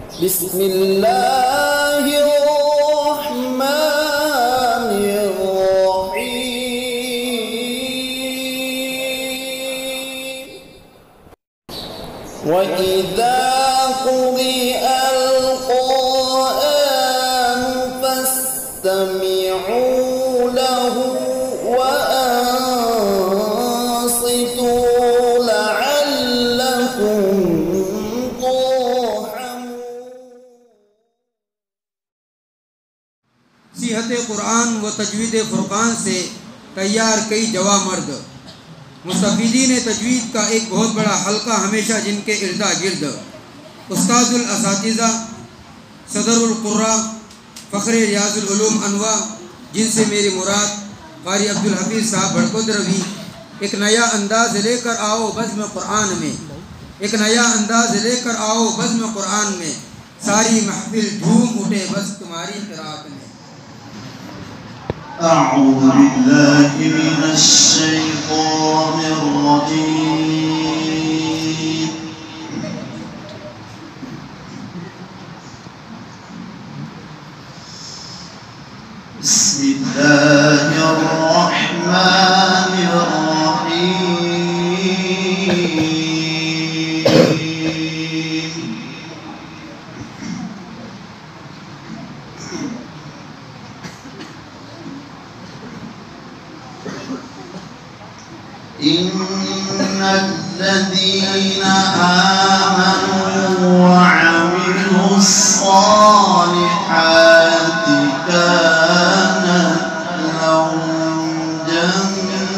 Bismillahirrahmanirrahim. Wa idza quri'al Qur'an fastami'u lahu wa ansitu la'allakum सीहत कुरान व तजवीद फ़ुरक़ान से तैयार कई जवा मर्द मुस्तफ़ीदीन तजवीद का एक बहुत बड़ा हल्का हमेशा जिनके इर्दा गिर्द उस्तादुल असातिज़ा सदरुल क़ुर्रा फ़ख्रे रियाज़ुल उलूम अनवा जिनसे मेरी मुराद क़ारी अब्दुल हफीज़ साहब बड़कोदरवी एक नया अंदाज़ लेकर आओ बज़्म क़ुरान में, एक नया अंदाज़ लेकर आओ बज़्म क़ुरान में, सारी महफिल झूम उठे बस तुम्हारी क़िराअत में। أعوذ بالله من الشيطان الرجيم بسم الله الرحمن الرحيم إن الذين آمنوا وعملوا الصالحات كانت لهم جنات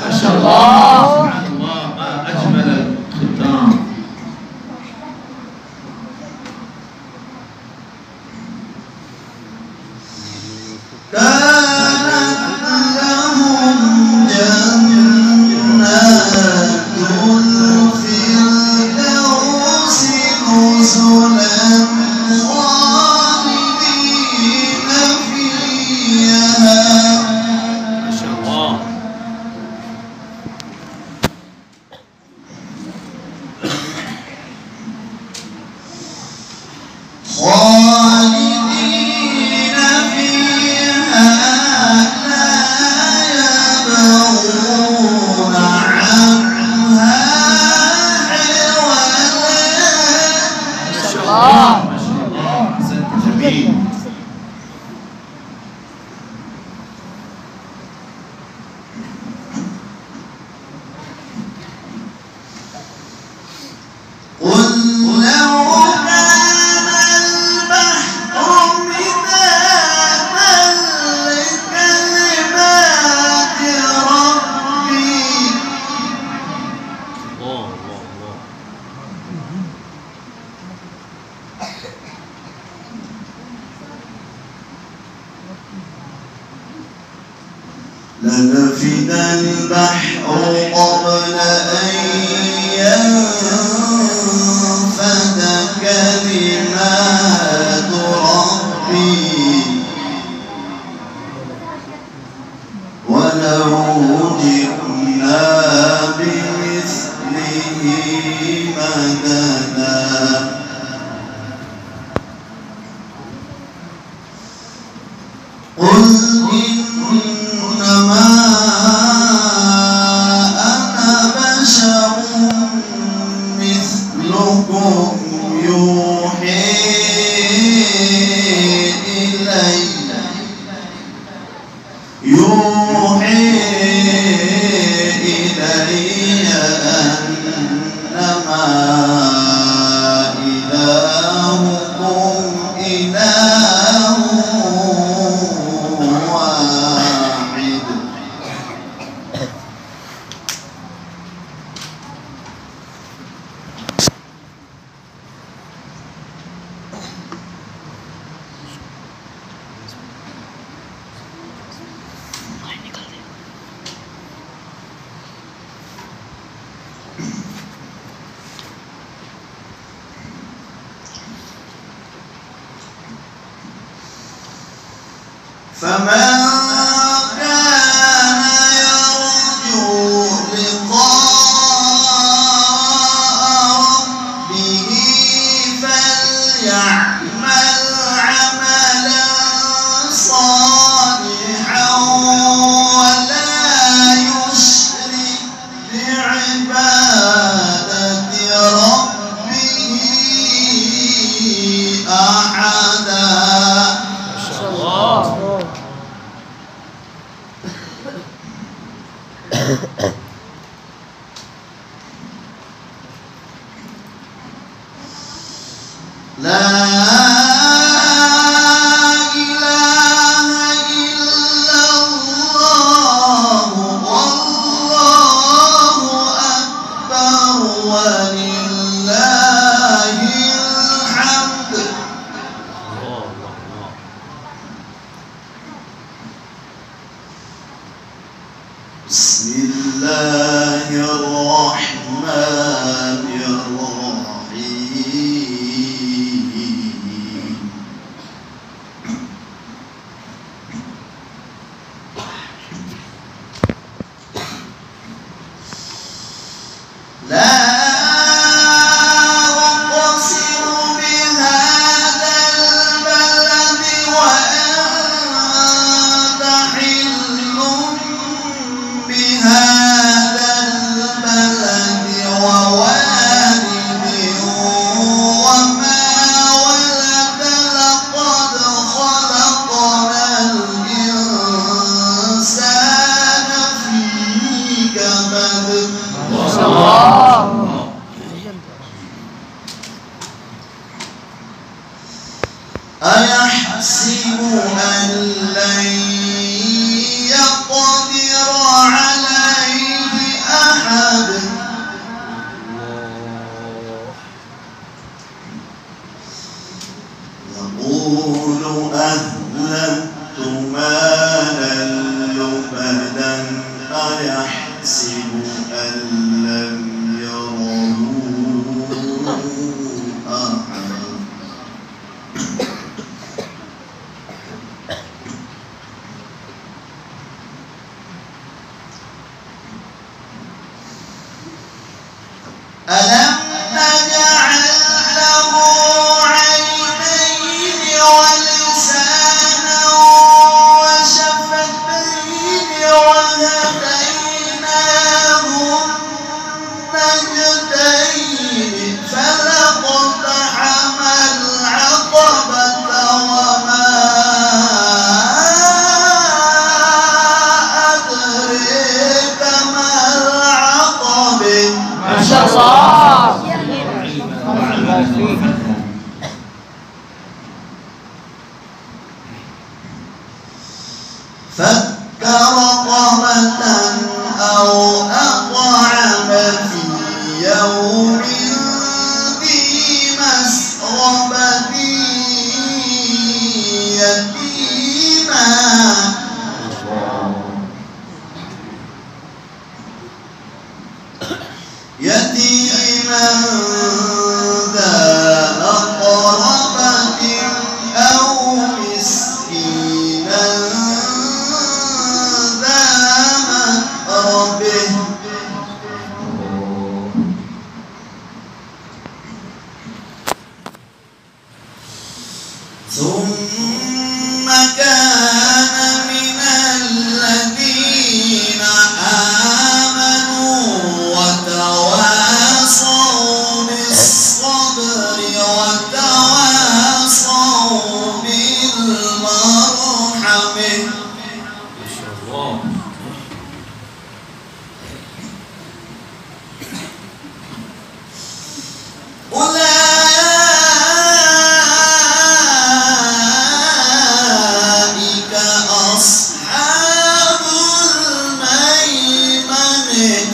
ما شاء الله سبحان الله ما أجمل الختام. كانت لهم جنات الفردوس نزلا خالدين فيها. ما شاء الله. خالدين فيها لا يبغون عنها حولا. ما شاء الله ما شاء الله أحسنت جميل. قل لو كان البحر مدادا لكلمات ربي. الله الله الله. لنفد البحر قبل أن ينفد كلمات ربي ولو جئنا بمثله مددا. قل إنما أنا بشر مثلكم يوحي إلي أنما إلهكم إله واحد. فمن كان يرجو لقاء ربه فليعمل عملا صالحا ولا يشرك بعبادة ربه أحدا. ما شاء الله. لا إله إلا الله والله أكبر ولله الحمد. بسم الله الرحمن الرحيم. لا أقسم بهذا البلد وأنت حل بهذا البلد مالا لبدا أيحسب أن لم يره أحد ألم نجعل له عينين ولسانا وشفتين وهديناه النجدين فلاقتحم العقبة وما أدريك ما العقبة ما شاء الله. فك رقبة أو أطعم في يوم ذي مسغبة يتيما ذا مقربة أو مسكينا ذا متربة ثم كان من الذين آمنوا وتواصوا بالصبر وتواصوا بالمرحمة أولئك أصحاب الميمنة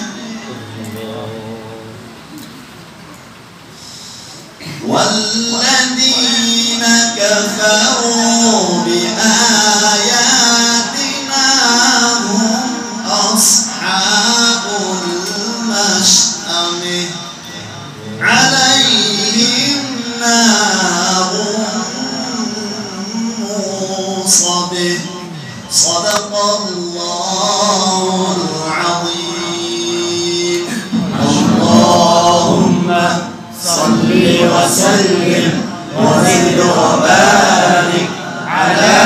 والذين كفروا بآياتنا هم أصحاب المشأمة عليهم نار موصبة صدق الله العظيم. اللهم صل وسلم وزد وبارك على